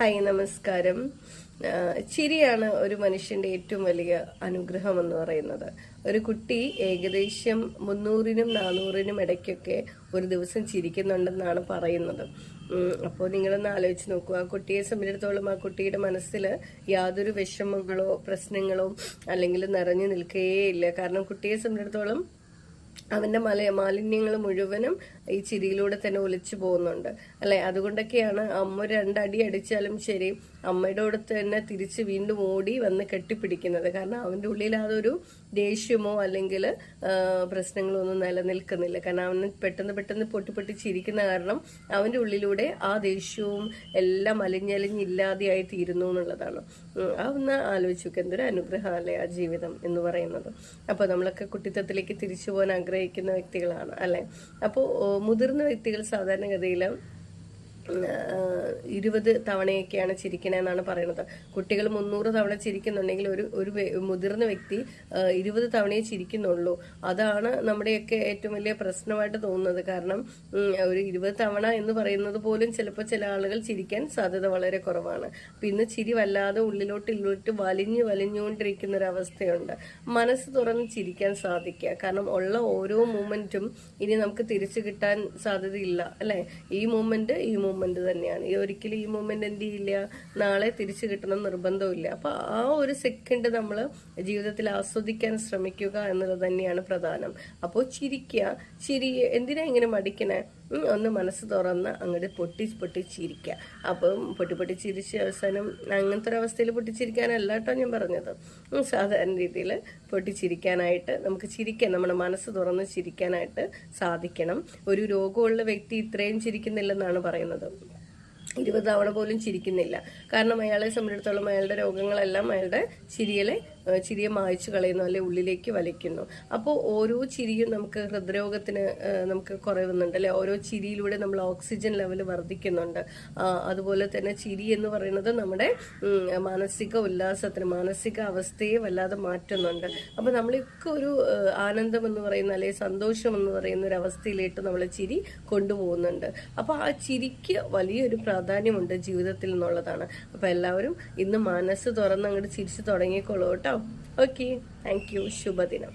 Hi, നമസ്കാരം. ചിരിയാണ് ഒരു മനുഷ്യന്റെ ഏറ്റവും വലിയ അനുഗ്രഹം എന്ന് പറയുന്നത്. ഒരു കുട്ടി ഏകദേശം 300-നും 400-നും ഇടയ്ക്കൊക്കെ ഒരു ദിവസം ചിരിക്കുന്നുണ്ടെന്നാണ് പറയുന്നത്. അപ്പോൾ നിങ്ങളൊന്ന് ആലോചിച്ച് നോക്കൂ, ആ കുട്ടിയെ സംബന്ധിച്ചിടത്തോളം ആ കുട്ടിയുടെ മനസ്സിൽ യാതൊരു വിഷമങ്ങളോ പ്രശ്നങ്ങളോ അല്ലെങ്കിൽ നിറഞ്ഞു നിൽക്കുകയില്ല. കാരണം കുട്ടിയെ സംബന്ധിച്ചിടത്തോളം അവന്റെ മാലിന്യങ്ങൾ മുഴുവനും ഈ ചിരിയിലൂടെ തന്നെ ഒലിച്ചു പോകുന്നുണ്ട് അല്ലെ. അതുകൊണ്ടൊക്കെയാണ് അമ്മ 2 അടി അടിച്ചാലും ശരി അമ്മയുടെ കൂടെ തന്നെ തിരിച്ച് വീണ്ടും ഓടി വന്ന് കെട്ടിപ്പിടിക്കുന്നത്. കാരണം അവന്റെ ഉള്ളിൽ അതൊരു ദേഷ്യമോ അല്ലെങ്കിൽ പ്രശ്നങ്ങളോ ഒന്നും നിലനിൽക്കുന്നില്ല. കാരണം അവന് പെട്ടെന്ന് പൊട്ടി ചിരിക്കുന്ന കാരണം അവന്റെ ഉള്ളിലൂടെ ആ ദേഷ്യവും എല്ലാം അലിഞ്ഞലിഞ്ഞില്ലാതെയായി തീരുന്നു എന്നുള്ളതാണ്. ഒന്ന് ആലോചിച്ച് നോക്കുക, എന്തൊരു അനുഗ്രഹമല്ലേ ആ ജീവിതം എന്ന് പറയുന്നത്. അപ്പോൾ നമ്മളൊക്കെ കുട്ടിത്തത്തിലേക്ക് തിരിച്ചു പോകാൻ ആഗ്രഹിക്കുന്ന വ്യക്തികളാണ് അല്ലെ. അപ്പോൾ മുതിർന്ന വ്യക്തികൾ സാധാരണഗതിയിൽ 20 തവണയൊക്കെയാണ് ചിരിക്കണെന്നാണ് പറയുന്നത്. കുട്ടികൾ 300 തവണ ചിരിക്കുന്നുണ്ടെങ്കിൽ ഒരു മുതിർന്ന വ്യക്തി 20 തവണയെ ചിരിക്കുന്നുള്ളൂ. അതാണ് നമ്മുടെയൊക്കെ ഏറ്റവും വലിയ പ്രശ്നമായിട്ട് തോന്നുന്നത്. കാരണം ഒരു 20 തവണ എന്ന് പറയുന്നത് പോലും ചിലപ്പോൾ ചില ആളുകൾ ചിരിക്കാൻ സാധ്യത വളരെ കുറവാണ്. പിന്നെ ചിരി വല്ലാതെ ഉള്ളിലോട്ട് വലിഞ്ഞുകൊണ്ടിരിക്കുന്ന ഒരു അവസ്ഥയുണ്ട്. മനസ്സ് തുറന്ന് ചിരിക്കാൻ സാധിക്കുക. കാരണം ഉള്ള ഓരോ മൂമെന്റും ഇനി നമുക്ക് തിരിച്ചു കിട്ടാൻ സാധ്യതയില്ല അല്ലെ. ഈ മൂമെന്റ് തന്നെയാണ്. ഒരിക്കലും ഈ മൂമെന്റ് എന്ത് ചെയ്യില്ല, നാളെ തിരിച്ചു കിട്ടണം നിർബന്ധമില്ല. അപ്പൊ ആ ഒരു സെക്കൻഡ് നമ്മൾ ജീവിതത്തിൽ ആസ്വദിക്കാൻ ശ്രമിക്കുക എന്നുള്ളത് തന്നെയാണ് പ്രധാനം. അപ്പോൾ ചിരി എന്തിനാ ഇങ്ങനെ മടിക്കണേ? ഒന്ന് മനസ്സ് തുറന്ന് അങ്ങോട്ട് പൊട്ടി ചിരിക്കുക. അപ്പം പൊട്ടി ചിരിച്ച് അവസാനം അങ്ങനത്തെ ഒരു അവസ്ഥയിൽ പൊട്ടിച്ചിരിക്കാനല്ല കേട്ടോ ഞാൻ പറഞ്ഞത്. സാധാരണ രീതിയിൽ പൊട്ടിച്ചിരിക്കാനായിട്ട് നമുക്ക് ചിരിക്കാൻ, നമ്മുടെ മനസ്സ് തുറന്ന് ചിരിക്കാനായിട്ട് സാധിക്കണം. ഒരു രോഗമുള്ള വ്യക്തി ഇത്രയും ചിരിക്കുന്നില്ലെന്നാണ് പറയുന്നത്. 20 തവണ പോലും ചിരിക്കുന്നില്ല. കാരണം അയാളെ സംബന്ധിച്ചിടത്തോളം അയാളുടെ രോഗങ്ങളെല്ലാം അയാളുടെ ചിരിയെ മായ്ച്ചു കളയുന്നു, അല്ലെ ഉള്ളിലേക്ക് വലിക്കുന്നു. അപ്പോൾ ഓരോ ചിരിയും നമുക്ക് ഹൃദ്രോഗത്തിന് നമുക്ക് കുറവുന്നുണ്ട് അല്ലെ. ഓരോ ചിരിയിലൂടെ നമ്മൾ ഓക്സിജൻ ലെവൽ വർദ്ധിക്കുന്നുണ്ട്. അതുപോലെ തന്നെ ചിരി എന്ന് പറയുന്നത് നമ്മുടെ മാനസിക ഉല്ലാസത്തിന്, മാനസിക അവസ്ഥയെ വല്ലാതെ മാറ്റുന്നുണ്ട്. അപ്പൊ നമ്മളൊക്കെ ഒരു ആനന്ദം എന്ന് പറയുന്ന അല്ലെ സന്തോഷം എന്ന് പറയുന്ന ഒരു അവസ്ഥയിലേക്ക് നമ്മളെ ചിരി കൊണ്ടുപോകുന്നുണ്ട്. അപ്പൊ ആ ചിരിക്ക് വലിയൊരു പ്രാധാന്യമുണ്ട് ജീവിതത്തിൽ എന്നുള്ളതാണ്. അപ്പൊ എല്ലാവരും ഇന്ന് മനസ്സ് തുറന്ന് അങ്ങോട്ട് ചിരിച്ചു തുടങ്ങിക്കോളൂ കേട്ടോ. Okay, thank you. ശുഭദിനം.